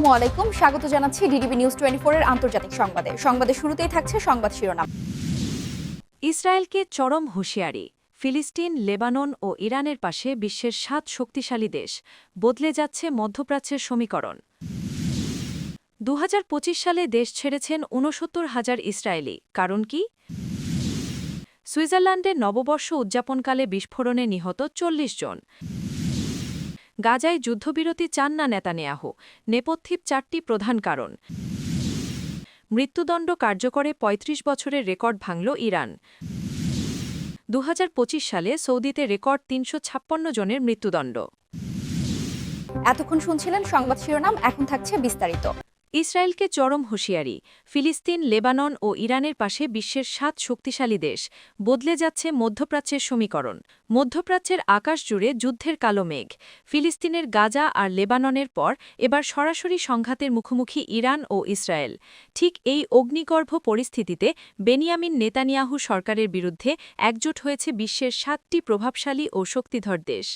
আসসালামু আলাইকুম, স্বাগত জানাচ্ছি ডিডিবি নিউজ 24 এর আন্তর্জাতিক সংবাদে। সংবাদের শুরুতেই থাকছে সংবাদ শিরোনাম। ইসরায়েলকে চরম হুঁশিয়ারি। ফিলিস্তিন, লেবানন ও ইরানের পাশে বিশ্বের 7 শক্তিশালী দেশ। বদলে যাচ্ছে মধ্যপ্রাচ্যের সমীকরণ। 2025 সালে দেশ ছেড়েছেন 69,000 ইসরায়েলি। কারণ কি? সুইজারল্যান্ডে নববর্ষ উদযাপনকালে বিস্ফোরণে নিহত 40 জন। গাজায় যুদ্ধবিরতি চান না নেতানিয়াহু। নেপথ্যে 4টি প্রধান কারণ। মৃত্যুদণ্ড কার্যকরে 35 বছরের রেকর্ড ভাঙল ইরান। 2025 সালে সৌদিতে রেকর্ড 356 জনের মৃত্যুদণ্ড। এতক্ষণ শুনছিলেন সংবাদ শিরোনাম, এখন থাকছে বিস্তারিত। ইসরায়েলকে চরম হুঁশিয়ারি। ফিলিস্তিন, লেবানন ও ইরানের পাশে বিশ্বের 7 শক্তিশালী দেশ। বদলে যাচ্ছে মধ্যপ্রাচ্যের সমীকরণ। মধ্যপ্রাচ্যের আকাশ জুড়ে যুদ্ধের কালো মেঘ। ফিলিস্তিনের গাজা আর লেবাননের পর এবার সরাসরি সংঘাতের মুখোমুখি ইরান ও ইসরায়েল। ঠিক এই অগ্নিগর্ভ পরিস্থিতিতে বেনিয়ামিন নেতানিয়াহু সরকারের বিরুদ্ধে একজোট হয়েছে বিশ্বের 7টি প্রভাবশালী ও শক্তিধর দেশ।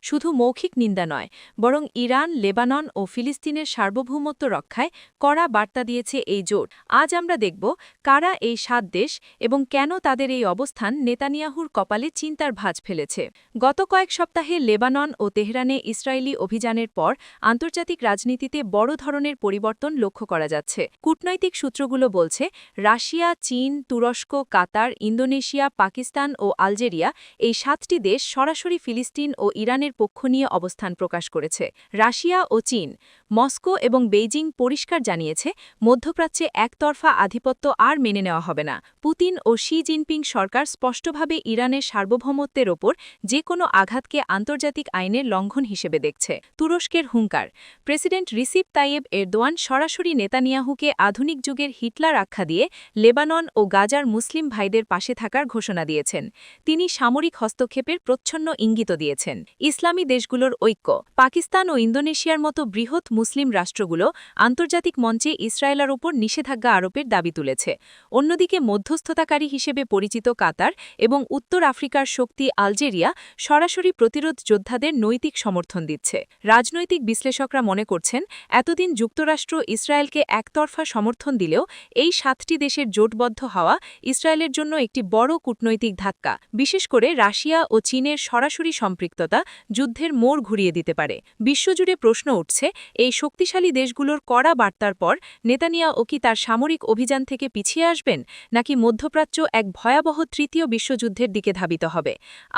শুধু মৌখিক নিন্দা নয়, বরং ইরান, লেবানন ও ফিলিস্তিনের সার্বভৌমত্ব রক্ষায় কড়া বার্তা দিয়েছে এই জোট। আজ আমরা দেখব কারা এই 7 দেশ এবং কেন তাদের এই অবস্থান নেতানিয়াহুর কপালে চিন্তার ভাঁজ ফেলেছে। গত কয়েক সপ্তাহে লেবানন ও তেহরানে ইসরায়েলি অভিযানের পর আন্তর্জাতিক রাজনীতিতে বড় ধরনের পরিবর্তন লক্ষ্য করা যাচ্ছে। কূটনৈতিক সূত্রগুলো বলছে, রাশিয়া, চীন, তুরস্ক, কাতার, ইন্দোনেশিয়া, পাকিস্তান ও আলজেরিয়া এই 7টি দেশ সরাসরি ফিলিস্তিন ও ইরানের পক্ষ নিয়ে অবস্থান প্রকাশ করেছে। রাশিয়া ও চীন, মস্কো এবং বেইজিং পরিষ্কার জানিয়েছে, মধ্যপ্রাচ্যে একতরফা আধিপত্য আর মেনে নেওয়া হবে না। পুতিন ও শি জিনপিং সরকার স্পষ্টভাবে ইরানের সার্বভৌমত্বের ওপর যে কোনো আঘাতকে আন্তর্জাতিক আইনের লঙ্ঘন হিসেবে দেখছে। তুরস্কের হুঙ্কার। প্রেসিডেন্ট রিসিপ তাইয়েব এরদোয়ান সরাসরি নেতানিয়াহুকে আধুনিক যুগের হিটলার আখ্যা দিয়ে লেবানন ও গাজার মুসলিম ভাইদের পাশে থাকার ঘোষণা দিয়েছেন। তিনি সামরিক হস্তক্ষেপের প্রচ্ছন্ন ইঙ্গিত দিয়েছেন। ইসলামী দেশগুলোর ঐক্য। পাকিস্তান ও ইন্দোনেশিয়ার মতো বৃহৎ মুসলিম রাষ্ট্রগুলো আন্তর্জাতিক মঞ্চে ইসরায়েলের ওপর নিষেধাজ্ঞা আরোপের দাবি তুলেছে। অন্যদিকে মধ্যস্থতাকারী হিসেবে পরিচিত কাতার এবং উত্তর আফ্রিকার শক্তি আলজেরিয়া সরাসরি প্রতিরোধ যোদ্ধাদের নৈতিক সমর্থন দিচ্ছে। রাজনৈতিক বিশ্লেষকরা মনে করছেন, এতদিন যুক্তরাষ্ট্র ইসরায়েলকে একতরফা সমর্থন দিলেও এই 7টি দেশের জোটবদ্ধ হওয়া ইসরায়েলের জন্য একটি বড় কূটনৈতিক ধাক্কা। বিশেষ করে রাশিয়া ও চীনের সরাসরি সম্পৃক্ততা যুদ্ধের মোড় ঘুরিয়ে দিতে পারে। বিশ্বজুড়ে প্রশ্ন উঠছে, এই শক্তিশালী দেশগুলোর কড়া বার্তার পর নেতানিয়াহু কি তার সামরিক অভিযান থেকে পিছিয়ে আসবেন, নাকি মধ্যপ্রাচ্য এক ভয়াবহ তৃতীয় বিশ্বযুদ্ধের দিকে ধাবিত হবে?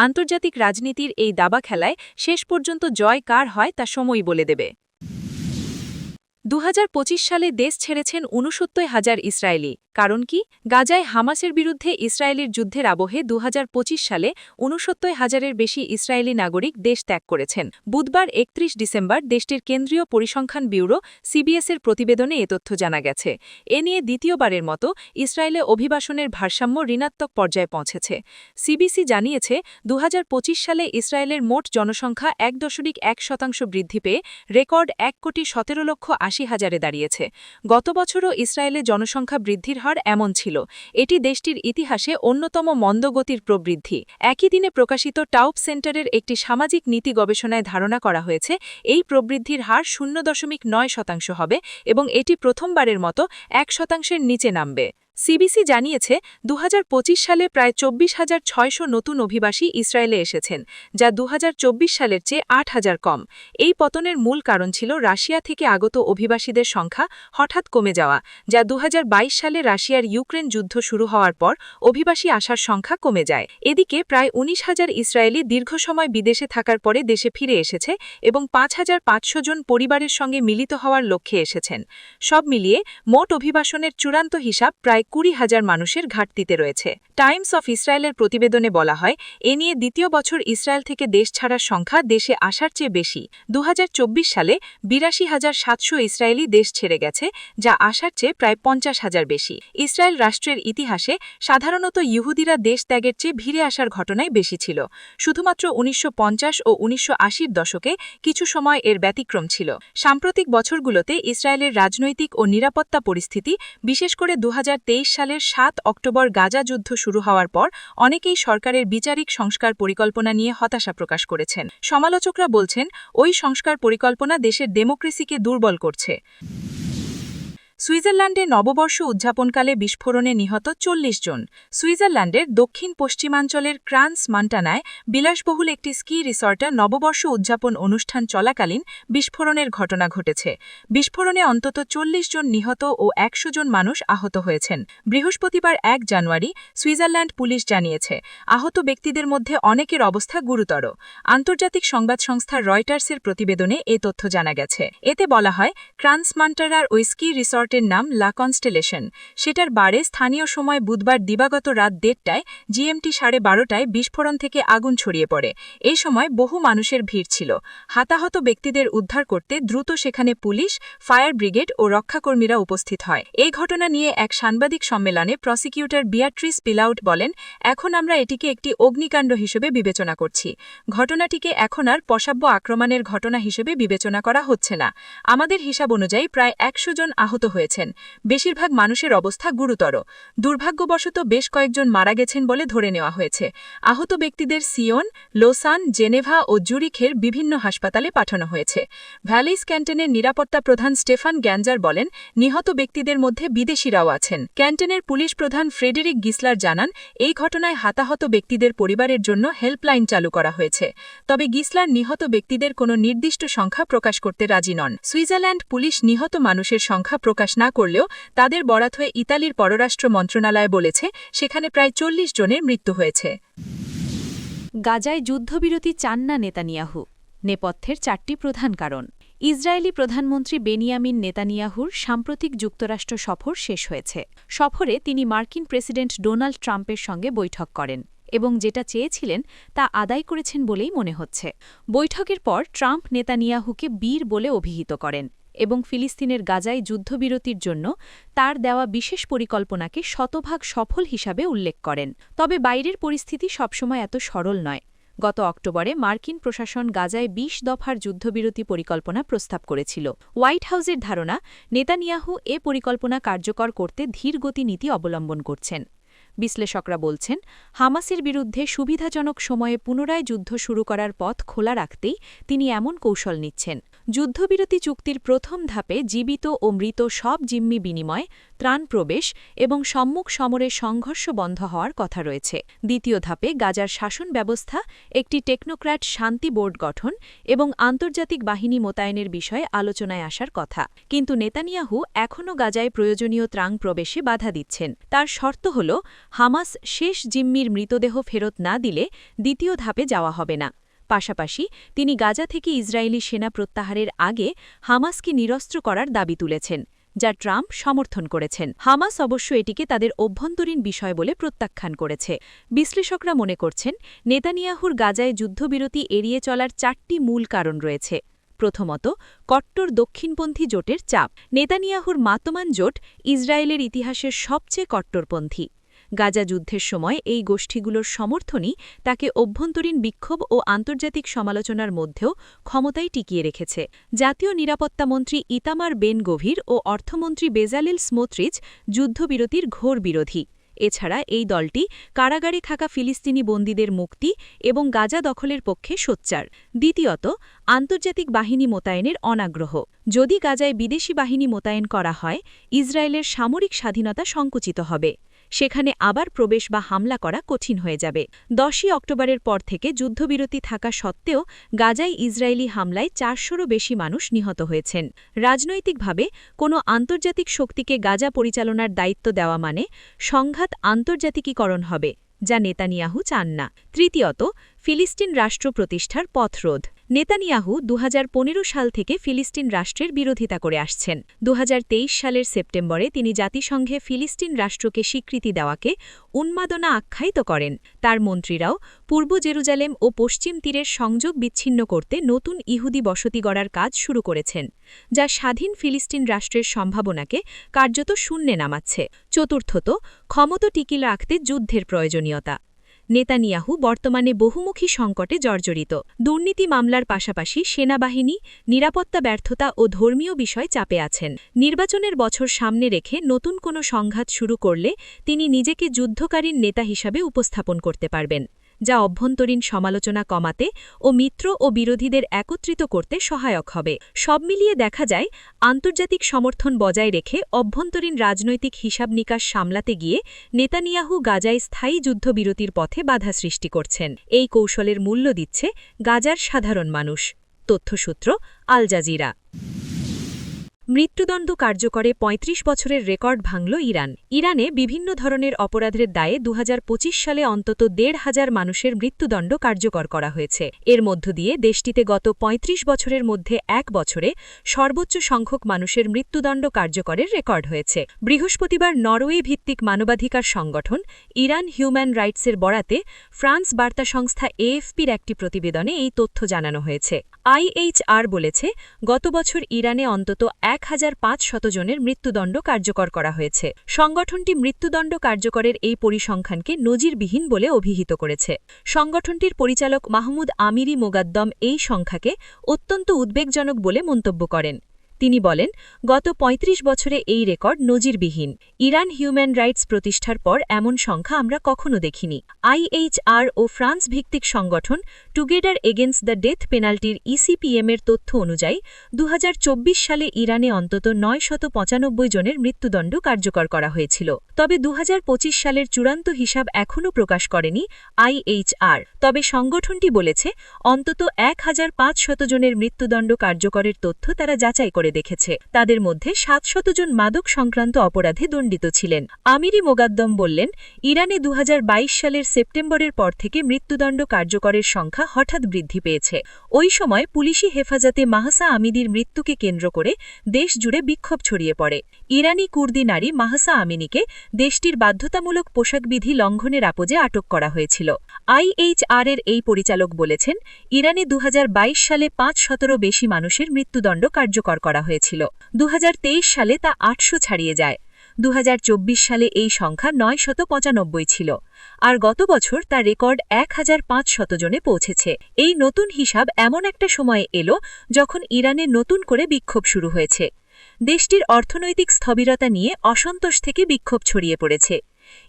আন্তর্জাতিক রাজনীতির এই দাবা খেলায় শেষ পর্যন্ত জয় কার হয় তা সময়ই বলে দেবে। 2025 সালে দেশ ছেড়েছেন 69,000 ইসরায়েলি। কারণ কি? গাজায় হামাসের বিরুদ্ধে ইসরায়েলের যুদ্ধের আবহে 2025 সালে 69,000-এর বেশি ইসরায়েলি নাগরিক দেশ ত্যাগ করেছেন। বুধবার 31 ডিসেম্বর দেশটির কেন্দ্রীয় পরিসংখ্যান ব্যুরো সিবিএসের প্রতিবেদনে এ তথ্য জানা গেছে। এ নিয়ে দ্বিতীয়বারের মতো ইসরায়েলে অভিবাসনের ভারসাম্য ঋণাত্মক পর্যায়ে পৌঁছেছে। সিবিসি জানিয়েছে, 2025 সালে ইসরায়েলের মোট জনসংখ্যা 1.1% বৃদ্ধি পেয়ে রেকর্ড 1,17,80,000-এ দাঁড়িয়েছে। গত বছরও ইসরায়েলে জনসংখ্যা বৃদ্ধির হার এমন ছিল। এটি দেশটির ইতিহাসে অন্যতম মন্দগতির প্রবৃদ্ধি। একই দিনে প্রকাশিত টাউপ সেন্টারের একটি সামাজিক নীতি গবেষণায় ধারণা করা হয়েছে, এই প্রবৃদ্ধির হার 0.9% হবে এবং এটি প্রথমবারের মতো 1%-এর নিচে নামবে। সিবিসি জানিয়েছে, 2025 সালে প্রায় 24,600 নতুন অভিবাসী ইসরায়েলে এসেছেন, যা 2024 সালের চেয়ে 8,000 কম। এই পতনের মূল কারণ ছিল রাশিয়া থেকে আগত অভিবাসীদের সংখ্যা হঠাৎ কমে যাওয়া, যা 2022 সালে রাশিয়ার ইউক্রেন যুদ্ধ শুরু হওয়ার পর অভিবাসী আসার সংখ্যা কমে যায়। এদিকে প্রায় 19,000 ইসরায়েলি দীর্ঘ সময় বিদেশে থাকার পরে দেশে ফিরে এসেছে এবং 5,500 জন পরিবারের সঙ্গে মিলিত হওয়ার লক্ষ্যে এসেছেন। সব মিলিয়ে মোট অভিবাসনের চূড়ান্ত হিসাব প্রায় 20,000 মানুষের ঘাটতিতে রয়েছে। টাইমস অফ ইসরায়েলের প্রতিবেদনে বলা হয়, এ নিয়ে দ্বিতীয় বছর ইসরায়েল থেকে দেশ ছাড়ার সংখ্যা দেশে আসার চেয়ে বেশি। 2024 সালে 82,700 ইসরায়েলি দেশ ছেড়ে গেছে, যা আসার চেয়ে প্রায় 50,000 বেশি। ইসরায়েল রাষ্ট্রের ইতিহাসে সাধারণত ইহুদিরা দেশ ত্যাগের চেয়ে ভিড়ে আসার ঘটনাই বেশি ছিল। শুধুমাত্র 1950 ও 1980-র দশকে কিছু সময় এর ব্যতিক্রম ছিল। সাম্প্রতিক বছরগুলোতে ইসরায়েলের রাজনৈতিক ও নিরাপত্তা পরিস্থিতি, বিশেষ করে 2023 সালের 7 অক্টোবর গাজা যুদ্ধ শুরু হওয়ার পর অনেকেই সরকারের বিচারিক সংস্কার পরিকল্পনা নিয়ে হতাশা প্রকাশ করেছেন। সমালোচকরা বলছেন, ওই সংস্কার পরিকল্পনা দেশের ডেমোক্রেসিকে দুর্বল করছে। সুইজারল্যান্ডে নববর্ষ উদযাপনকালে বিস্ফোরণে নিহত ৪০ জন। সুইজারল্যান্ডের দক্ষিণ পশ্চিমাঞ্চলের ক্রান্স মান্টানায় বিলাসবহুল একটি স্কি রিসর্টে নববর্ষ উদযাপন অনুষ্ঠান চলাকালীন বিস্ফোরণের ঘটনা ঘটেছে। বিস্ফোরণে অন্তত ৪০ জন নিহত ও ১০০ জন মানুষ আহত হয়েছেন। বৃহস্পতিবার ১ জানুয়ারি সুইজারল্যান্ড পুলিশ জানিয়েছে, আহত ব্যক্তিদের মধ্যে অনেকের অবস্থা গুরুতর। আন্তর্জাতিক সংবাদ সংস্থা রয়টার্সের প্রতিবেদনে এ তথ্য জানা গেছে। এতে বলা হয়, ক্রান্স মান্টানার ওই স্কি রিসর্টের নাম লা কনস্টেলেশন। সেটার বারে স্থানীয় সময় বুধবার দিবাগত রাত ১:৩০টায় GMT 12:30টায় বিস্ফোরণ থেকে আগুন ছড়িয়ে পড়ে। এই সময় বহু মানুষের ভিড় ছিল। হতাহত ব্যক্তিদের উদ্ধার করতে দ্রুত সেখানে পুলিশ, ফায়ার ব্রিগেড ও রক্ষাকর্মীরা উপস্থিত হয়। এই ঘটনা নিয়ে এক সাংবাদিক সম্মেলনে প্রসিকিউটর বিয়াট্রিস পিলাউট বলেন, এখন আমরা এটিকে একটি অগ্নিকাণ্ড হিসেবে বিবেচনা করছি। ঘটনাটিকে এখন আর পশাব্য আক্রমণের ঘটনা হিসেবে বিবেচনা করা হচ্ছে না। আমাদের হিসাব অনুযায়ী প্রায় ১০০ জন আহত হয়েছেন। বেশিরভাগ মানুষের অবস্থা গুরুতর। দুর্ভাগ্যবশত বেশ কয়েকজন মারা গেছেন বলে ধরে নেওয়া হয়েছে। আহত ব্যক্তিদের সিওন, লোসান, জেনেভা ও জুরিখের বিভিন্ন হাসপাতালে পাঠানো হয়েছে। ভ্যালিস ক্যান্টনের নিরাপত্তা প্রধান স্টেফান গ্যাঞ্জার বলেন, নিহত ব্যক্তিদের মধ্যে বিদেশিরাও আছেন। ক্যান্টনের পুলিশ প্রধান ফ্রেডেরিক গিসলার জানান, এই ঘটনায় হতাহত ব্যক্তিদের পরিবারের জন্য হেল্পলাইন চালু করা হয়েছে। তবে গিসলার নিহত ব্যক্তিদের কোনো নির্দিষ্ট সংখ্যা প্রকাশ করতে রাজি নন। সুইজারল্যান্ড পুলিশ নিহত মানুষের সংখ্যা প্রকাশ না করলেও তাদের বরাত হয়ে ইতালির পররাষ্ট্র মন্ত্রণালয় বলেছে, সেখানে প্রায় ৪০ জনের মৃত্যু হয়েছে। গাজায় যুদ্ধবিরতি চান না নেতানিয়াহু। নেপথ্যের ৪টি প্রধান কারণ। ইসরায়েলি প্রধানমন্ত্রী বেনিয়ামিন নেতানিয়াহুর সাম্প্রতিক যুক্তরাষ্ট্র সফর শেষ হয়েছে। সফরে তিনি মার্কিন প্রেসিডেন্ট ডোনাল্ড ট্রাম্পের সঙ্গে বৈঠক করেন এবং যেটা চেয়েছিলেন তা আদায় করেছেন বলেই মনে হচ্ছে। বৈঠকের পর ট্রাম্প নেতানিয়াহুকে বীর বলে অভিহিত করেন এবং ফিলিস্তিনের গাজায় যুদ্ধবিরতির জন্য তার দেওয়া বিশেষ পরিকল্পনাকে শতভাগ সফল হিসাবে উল্লেখ করেন। তবে বাইরের পরিস্থিতি সবসময় এত সরল নয়। গত অক্টোবরে মার্কিন প্রশাসন গাজায় ২০ দফার যুদ্ধবিরতি পরিকল্পনা প্রস্তাব করেছিল। হোয়াইট হাউসের ধারণা, নেতানিয়াহু এ পরিকল্পনা কার্যকর করতে ধীরগতি নীতি অবলম্বন করছেন। বিশ্লেষকরা বলছেন, হামাসের বিরুদ্ধে সুবিধাজনক সময়ে পুনরায় যুদ্ধ শুরু করার পথ খোলা রাখতেই তিনি এমন কৌশল নিচ্ছেন। যুদ্ধবিরতি চুক্তির প্রথম ধাপে জীবিত ও মৃত সব জিম্মি বিনিময়, ত্রাণ প্রবেশ এবং সম্মুখ সমরের সংঘর্ষ বন্ধ হওয়ার কথা রয়েছে। দ্বিতীয় ধাপে গাজার শাসন ব্যবস্থা, একটি টেকনোক্র্যাট শান্তি বোর্ড গঠন এবং আন্তর্জাতিক বাহিনী মোতায়েনের বিষয়ে আলোচনায় আসার কথা। কিন্তু নেতানিয়াহু এখনও গাজায় প্রয়োজনীয় ত্রাণ প্রবেশে বাধা দিচ্ছেন। তার শর্ত হল, হামাস শেষ জিম্মির মৃতদেহ ফেরত না দিলে দ্বিতীয় ধাপে যাওয়া হবে না। পাশাপাশি তিনি গাজা থেকে ইসরায়েলি সেনা প্রত্যাহারের আগে হামাসকে নিরস্ত্র করার দাবি তুলেছেন, যা ট্রাম্প সমর্থন করেছেন। হামাস অবশ্য এটিকে তাদের অভ্যন্তরীণ বিষয় বলে প্রত্যাখ্যান করেছে। বিশ্লেষকরা মনে করছেন, নেতানিয়াহুর গাজায় যুদ্ধবিরতি এড়িয়ে চলার ৪টি মূল কারণ রয়েছে। প্রথমত, কট্টর দক্ষিণপন্থী জোটের চাপ। নেতানিয়াহুর মাতমান জোট ইসরায়েলের ইতিহাসের সবচেয়ে কট্টরপন্থী। গাজা যুদ্ধের সময় এই গোষ্ঠীগুলোর সমর্থনই তাকে অভ্যন্তরীণ বিক্ষোভ ও আন্তর্জাতিক সমালোচনার মধ্যেও ক্ষমতায় টিকিয়ে রেখেছে। জাতীয় নিরাপত্তামন্ত্রী ইতামার বেন গভীর ও অর্থমন্ত্রী বেজালেল স্মোত্রিচ যুদ্ধবিরতির ঘোর বিরোধী। এছাড়া এই দলটি কারাগারে থাকা ফিলিস্তিনি বন্দীদের মুক্তি এবং গাজা দখলের পক্ষে সোচ্চার। দ্বিতীয়ত, আন্তর্জাতিক বাহিনী মোতায়েনের অনাগ্রহ। যদি গাজায় বিদেশি বাহিনী মোতায়েন করা হয়, ইসরায়েলের সামরিক স্বাধীনতা সংকুচিত হবে। সেখানে আবার প্রবেশ বা হামলা করা কঠিন হয়ে যাবে। ১০ই অক্টোবরের পর থেকে যুদ্ধবিরতি থাকা সত্ত্বেও গাজায় ইসরায়েলি হামলায় ৪০০রও বেশি মানুষ নিহত হয়েছেন। রাজনৈতিকভাবে কোনো আন্তর্জাতিক শক্তিকে গাজা পরিচালনার দায়িত্ব দেওয়া মানে সংঘাত আন্তর্জাতিকীকরণ হবে, যা নেতানিয়াহু চান না। তৃতীয়ত, ফিলিস্তিন রাষ্ট্র প্রতিষ্ঠার পথরোধ। নেতানিয়াহু ২০১৫ সাল থেকে ফিলিস্তিন রাষ্ট্রের বিরোধিতা করে আসছেন। ২০২৩ সালের সেপ্টেম্বরে তিনি জাতিসংঘে ফিলিস্তিন রাষ্ট্রকে স্বীকৃতি দেওয়াকে উন্মাদনা আখ্যায়িত করেন। তার মন্ত্রীরাও পূর্ব জেরুজালেম ও পশ্চিম তীরের সংযোগ বিচ্ছিন্ন করতে নতুন ইহুদি বসতি গড়ার কাজ শুরু করেছেন, যা স্বাধীন ফিলিস্তিন রাষ্ট্রের সম্ভাবনাকে কার্যত শূন্যে নামাচ্ছে। চতুর্থত, ক্ষমতা টিকিয়ে রাখতে যুদ্ধের প্রয়োজনীয়তা। নেতানিয়াহু বর্তমানে বহুমুখী সংকটে জর্জরিত। দুর্নীতি মামলার পাশাপাশি সেনাবাহিনী, নিরাপত্তা ব্যর্থতা ও ধর্মীয় বিষয় চাপে আছেন। নির্বাচনের বছর সামনে রেখে নতুন কোনো সংঘাত শুরু করলে তিনি নিজেকে যুদ্ধকারীর নেতা হিসাবে উপস্থাপন করতে পারবেন, যা অভ্যন্তরীণ সমালোচনা কমাতে ও মিত্র ও বিরোধীদের একত্রিত করতে সহায়ক হবে। সব মিলিয়ে দেখা যায় আন্তর্জাতিক সমর্থন বজায় রেখে অভ্যন্তরীণ রাজনৈতিক হিসাব নিকাশ সামলাতে গিয়ে নেতানিয়াহু গাজায় স্থায়ী যুদ্ধবিরতির পথে বাধা সৃষ্টি করছেন। এই কৌশলের মূল্য দিচ্ছে গাজার সাধারণ মানুষ। তথ্যসূত্র আল জাজিরা। মৃত্যুদণ্ড কার্যকরে ৩৫ বছরের রেকর্ড ভাঙল ইরান। ইরানে বিভিন্ন ধরনের অপরাধের দায়ে ২০২৫ সালে অন্তত ১৫০০ মানুষের মৃত্যুদণ্ড কার্যকর করা হয়েছে। এর মধ্য দিয়ে দেশটিতে গত ৩৫ বছরের মধ্যে এক বছরে সর্বোচ্চ সংখ্যক মানুষের মৃত্যুদণ্ড কার্যকরের রেকর্ড হয়েছে। বৃহস্পতিবার নরওয়ে ভিত্তিক মানবাধিকার সংগঠন ইরান হিউম্যান রাইটসের বরাতে ফ্রান্স বার্তা সংস্থা এএফপির একটি প্রতিবেদনে এই তথ্য জানানো হয়েছে। আইএইচআর বলেছে, গত বছর ইরানে অন্তত ১৫০০ জনের মৃত্যুদণ্ড কার্যকর করা হয়েছে। সংগঠনটি মৃত্যুদণ্ড কার্যকরের এই পরিসংখ্যানকে নজিরবিহীন বলে অভিহিত করেছে। সংগঠনটির পরিচালক মাহমুদ আমিরি মোগাদ্দম এই সংখ্যাকে অত্যন্ত উদ্বেগজনক বলে মন্তব্য করেন। তিনি বলেন, গত ৩৫ বছরে এই রেকর্ড নজিরবিহীন। ইরান হিউম্যান রাইটস প্রতিষ্ঠার পর এমন সংখ্যা আমরা কখনো দেখিনি। আইএইচআর ও ফ্রান্স ভিত্তিক সংগঠন টুগেদার এগেইনস্ট দ্য ডেথ পেনাল্টির ইসিপিএমের তথ্য অনুযায়ী ২০২৪ সালে ইরানে অন্তত ৯৯৫ জনের মৃত্যুদণ্ড কার্যকর করা হয়েছিল। তবে ২০২৫ সালের চূড়ান্ত হিসাব এখনও প্রকাশ করেনি আইএইচআর। তবে সংগঠনটি বলেছে, অন্তত ১৫০০ জনের মৃত্যুদণ্ড কার্যকরের তথ্য তারা যাচাই করে দেখেছে। তাদের মধ্যে ৭০০ জন মাদক সংক্রান্ত অপরাধে দণ্ডিত ছিলেন। আমিরি মোগাদ্দম বললেন, ইরানে ২০২২ সালের সেপ্টেম্বরের পর থেকে মৃত্যুদণ্ড কার্যকরের সংখ্যা হঠাৎ বৃদ্ধি পেয়েছে। ওই সময় পুলিশি হেফাজতে মাহসা আমিনির মৃত্যুকে কেন্দ্র করে দেশ জুড়ে বিক্ষোভ ছড়িয়ে পড়ে। ইরানি কুর্দি নারী মাহসা আমিনিকে দেশটির বাধ্যতামূলক পোশাকবিধি লঙ্ঘনের আপোজে আটক করা হয়েছিল। আইএইচআর-এর এই পরিচালক বলেছেন, ইরানে ২০২২ সালে ৫০০-ও বেশি মানুষের মৃত্যুদণ্ড কার্যকর করা হয়েছিল। ২০২৩ সালে তা ৮০০ ছাড়িয়ে যায়। ২০২৪ সালে এই সংখ্যা ৯৯৫ ছিল। আর গত বছর তা রেকর্ড ১৫০০ জনে পৌঁছেছে। এই নতুন হিসাব এমন একটা সময়ে এলো যখন ইরানে নতুন করে বিক্ষোভ শুরু হয়েছে। দেশটির অর্থনৈতিক স্থবিরতা নিয়ে অসন্তোষ থেকে বিক্ষোভ ছড়িয়ে পড়েছে।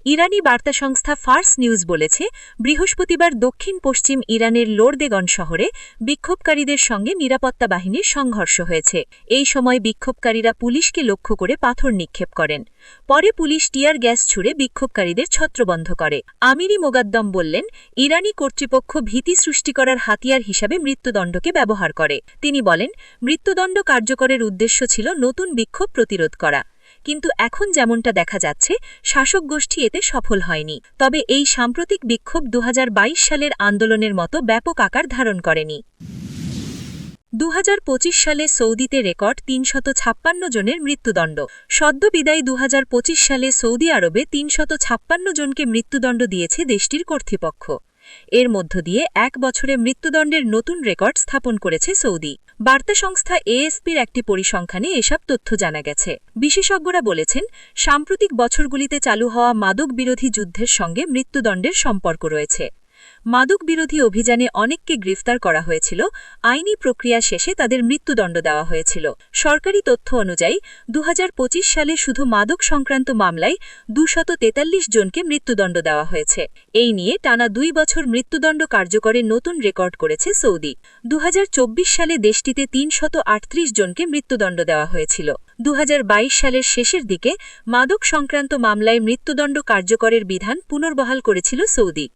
ইরানি বার্তা সংস্থা ফার্স নিউজ বলেছে, বৃহস্পতিবার দক্ষিণ পশ্চিম ইরানের লোরদেগন শহরে বিক্ষোভকারীদের সঙ্গে নিরাপত্তা বাহিনীর সংঘর্ষ হয়েছে। এই সময় বিক্ষোভকারীরা পুলিশকে লক্ষ্য করে পাথর নিক্ষেপ করেন। পরে পুলিশ টিয়ার গ্যাস ছুড়ে বিক্ষোভকারীদের ছত্রবন্ধ করে। আমিরি মোগাদ্দম বললেন, ইরানি কর্তৃপক্ষ ভীতি সৃষ্টি করার হাতিয়ার হিসাবে মৃত্যুদণ্ডকে ব্যবহার করে। তিনি বলেন, মৃত্যুদণ্ড কার্যকরের উদ্দেশ্য ছিল নতুন বিক্ষোভ প্রতিরোধ করা। কিন্তু এখন যেমনটা দেখা যাচ্ছে, শাসক গোষ্ঠী এতে সফল হয়নি। তবে এই সাম্প্রতিক বিক্ষোভ ২০২২ সালের আন্দোলনের মতো ব্যাপক আকার ধারণ করেনি। ২০২৫ সালে সৌদিতে রেকর্ড ৩৫৬ জনের মৃত্যুদণ্ড। সদ্য বিদায়ী ২০২৫ সালে সৌদি আরবে ৩৫৬ জনকে মৃত্যুদণ্ড দিয়েছে দেশটির কর্তৃপক্ষ। এর মধ্য দিয়ে এক বছরে মৃত্যুদণ্ডের নতুন রেকর্ড স্থাপন করেছে সৌদি। বার্তা সংস্থা এএফপির একটি পরিসংখ্যানে এসব তথ্য জানা গেছে। বিশেষজ্ঞরা বলেছেন, সাম্প্রতিক বছরগুলিতে চালু হওয়া মাদক বিরোধী যুদ্ধের সঙ্গে মৃত্যুদণ্ডের সম্পর্ক রয়েছে। মাদক বিরোধী অভিযানে অনেককে গ্রেফতার করা হয়েছিল। আইনি প্রক্রিয়া শেষে তাদের মৃত্যুদণ্ড দেওয়া হয়েছিল। সরকারি তথ্য অনুযায়ী ২০২৫ সালে শুধু মাদক সংক্রান্ত মামলায় ২৪৩ জনকে মৃত্যুদণ্ড দেওয়া হয়েছে। এই নিয়ে টানা ২ বছর মৃত্যুদণ্ড কার্যকরে নতুন রেকর্ড করেছে সৌদি। ২০২৪ সালে দেশটিতে ৩৩৮ জনকে মৃত্যুদণ্ড দেওয়া হয়েছিল। ২০২২ সালের শেষের দিকে মাদক সংক্রান্ত মামলায় মৃত্যুদণ্ড কার্যকরের বিধান পুনর্বহাল করেছিল সৌদি।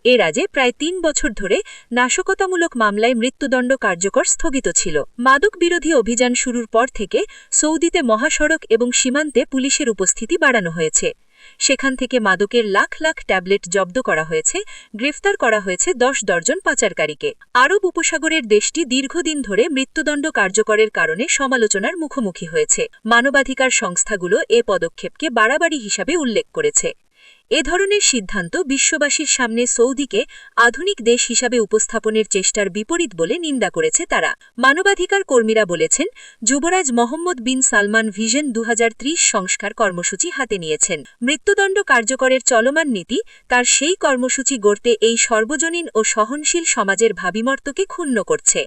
এর আগে প্রায় ৩ বছর ধরে নাশকতামূলক মামলায় মৃত্যুদণ্ড কার্যকর স্থগিত ছিল। মাদক বিরোধী অভিযান শুরুর পর থেকে সৌদিতে মহাসড়ক এবং সীমান্তে পুলিশের উপস্থিতি বাড়ানো হয়েছে। সেখান থেকে মাদকের লাখ লাখ ট্যাবলেট জব্দ করা হয়েছে, গ্রেফতার করা হয়েছে ১০ দর্জন পাচারকারীকে। আরব উপসাগরের দেশটি দীর্ঘদিন ধরে মৃত্যুদণ্ড কার্যকরের কারণে সমালোচনার মুখোমুখি হয়েছে। মানবাধিকার সংস্থাগুলো এ পদক্ষেপকে বাড়াবাড়ি হিসাবে উল্লেখ করেছে। এ ধরনের সিদ্ধান্ত বিশ্ববাসীর সামনে সৌদিকে আধুনিক দেশ হিসাবে উপস্থাপনের চেষ্টার বিপরীত বলে নিন্দা করেছে তারা। মানবাধিকার কর্মীরা বলেছেন, যুবরাজ মোহাম্মদ বিন সালমান ভিশন ২০৩০ সংস্কার কর্মসূচি হাতে নিয়েছেন। মৃত্যুদণ্ড কার্যকরের চলমান নীতি তার সেই কর্মসূচি গড়তে এই সর্বজনীন ও সহনশীল সমাজের ভাবিমর্তকে ক্ষুণ্ণ করছে।